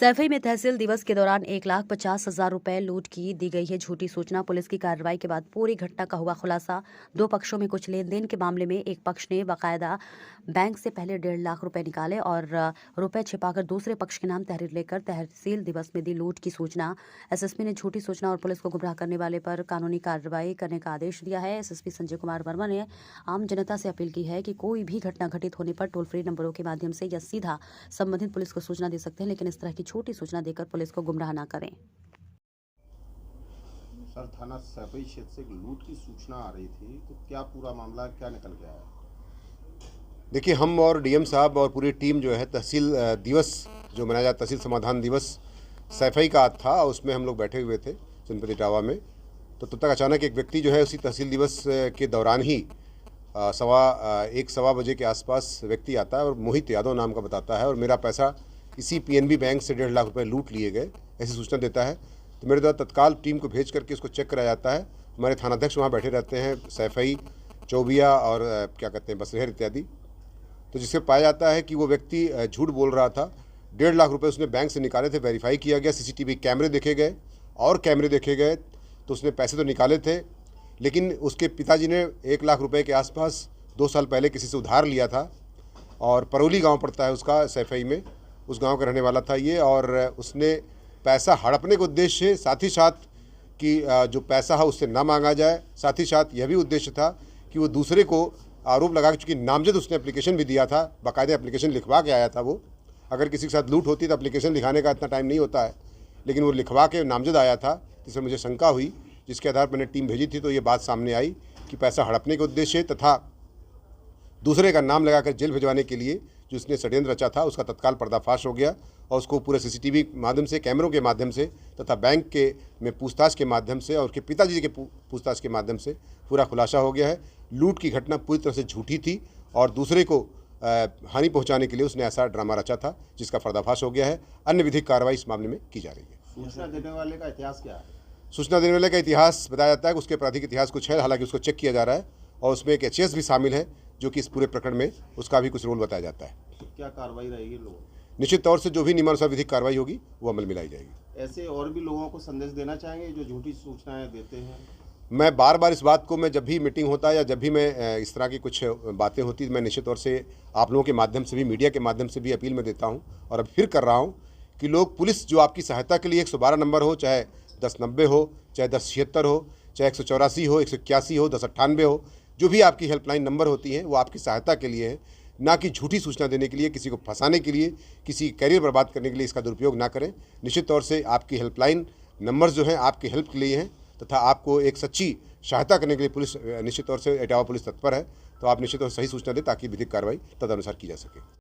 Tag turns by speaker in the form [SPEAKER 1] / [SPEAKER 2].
[SPEAKER 1] सैफई में तहसील दिवस के दौरान 1,50,000 रुपए लूट की दी गई है झूठी सूचना। पुलिस की कार्रवाई के बाद पूरी घटना का हुआ खुलासा। दो पक्षों में कुछ लेन देन के मामले में एक पक्ष ने बाकायदा बैंक से पहले 1.5 लाख रुपए निकाले और रुपए छिपाकर दूसरे पक्ष के नाम तहरीर लेकर तहसील दिवस में दी लूट की सूचना। एसएसपी ने झूठी सूचना और पुलिस को गुमराह करने वाले पर कानूनी कार्रवाई करने का आदेश दिया है। एसएसपी संजय कुमार वर्मा ने आम जनता से अपील की है कि कोई भी घटना घटित होने पर टोल फ्री नंबरों के माध्यम से या सीधा संबंधित पुलिस को सूचना दे सकते हैं, लेकिन इस तरह की छोटी सूचना देकर पुलिस को गुमराह न करें।
[SPEAKER 2] सर, थाना सैफई क्षेत्र से एक लूट की सूचना आ रही थी, तो क्या पूरा मामला क्या निकल गया है?
[SPEAKER 3] देखिए, हम और डीएम साहब और पूरी टीम जो है तहसील दिवस जो मनाया जाता, तहसील समाधान दिवस सैफई का आज था, उसमें हम लोग बैठे हुए थे जनपद इटावा में। तो तब तक अचानक एक व्यक्ति जो है उसी तहसील दिवस के दौरान ही सवा बजे के आसपास व्यक्ति आता है और मोहित यादव नाम का बताता है और मेरा पैसा इसी पीएनबी बैंक से 1.5 लाख रुपए लूट लिए गए, ऐसी सूचना देता है। तो मेरे द्वारा तत्काल टीम को भेज करके उसको चेक कराया जाता है। हमारे थानाध्यक्ष वहाँ बैठे रहते हैं, सैफई, चौबिया और क्या कहते हैं बसरेहर इत्यादि। तो जिससे पाया जाता है कि वो व्यक्ति झूठ बोल रहा था। 1.5 लाख रुपए उसने बैंक से निकाले थे, वेरीफाई किया गया, सीसीटीवी कैमरे देखे गए और कैमरे देखे गए तो उसने पैसे तो निकाले थे, लेकिन उसके पिताजी ने 1 लाख रुपए के आसपास 2 साल पहले किसी से उधार लिया था और परौली गांव पड़ता है उसका, सैफई में, उस गांव का रहने वाला था ये। और उसने पैसा हड़पने के उद्देश्य से, साथ ही साथ कि जो पैसा है उससे ना मांगा जाए, साथ ही साथ यह भी उद्देश्य था कि वो दूसरे को आरोप लगा, चूँकि नामजद उसने एप्लीकेशन भी दिया था, बाकायदा एप्लीकेशन लिखवा के आया था वो। अगर किसी के साथ लूट होती तो एप्लीकेशन लिखाने का इतना टाइम नहीं होता है, लेकिन वो लिखवा के नामजद आया था, जिससे मुझे शंका हुई, जिसके आधार पर मैंने टीम भेजी थी। तो ये बात सामने आई कि पैसा हड़पने के उद्देश्य तथा दूसरे का नाम लगाकर जेल भिजवाने के लिए जो उसने षड्यंत्र रचा था, उसका तत्काल पर्दाफाश हो गया और उसको पूरे सीसीटीवी माध्यम से, कैमरों के माध्यम से तथा बैंक के में पूछताछ के माध्यम से और उसके पिताजी के पूछताछ के माध्यम से पूरा खुलासा हो गया है। लूट की घटना पूरी तरह से झूठी थी और दूसरे को हानि पहुंचाने के लिए उसने ऐसा ड्रामा रचा था, जिसका पर्दाफाश हो गया है। अन्य विधिक कार्रवाई इस मामले में की जा रही है।
[SPEAKER 2] सूचना देने वाले का इतिहास क्या है?
[SPEAKER 3] सूचना देने वाले का इतिहास बताया जाता है कि उसके आपराधिक इतिहास कुछ है, हालांकि उसको चेक किया जा रहा है और उसमें एक एचएस भी शामिल है, जो कि इस पूरे प्रकरण में उसका भी कुछ रोल बताया जाता है।
[SPEAKER 2] तो क्या कार्रवाई रहेगी लोगों?
[SPEAKER 3] निश्चित तौर से जो भी नियमानुसार विधिक कार्रवाई होगी वो अमल में लाई जाएगी।
[SPEAKER 2] ऐसे और भी लोगों को संदेश देना चाहेंगे जो झूठी सूचनाएं देते हैं?
[SPEAKER 3] मैं बार बार इस बात को, मैं जब भी मीटिंग होता है या जब भी मैं इस तरह की कुछ बातें होती मैं निश्चित तौर से आप लोगों के माध्यम से भी, मीडिया के माध्यम से भी अपील में देता हूँ और अब फिर कर रहा हूँ कि लोग, पुलिस जो आपकी सहायता के लिए 112 नंबर हो, चाहे 1090 हो, चाहे 1076 हो, चाहे 184 हो, 181 हो, 1098 हो, जो भी आपकी हेल्पलाइन नंबर होती हैं वो आपकी सहायता के लिए है, ना कि झूठी सूचना देने के लिए, किसी को फंसाने के लिए, किसी कैरियर बर्बाद करने के लिए इसका दुरुपयोग ना करें। निश्चित तौर से आपकी हेल्पलाइन नंबर जो हैं आपकी हेल्प के लिए हैं तथा आपको एक सच्ची सहायता करने के लिए पुलिस निश्चित तौर से इटावा पुलिस तत्पर है। तो आप निश्चित तौर से सही सूचना दें ताकि विधिक कार्रवाई तदनुसार की जा सके।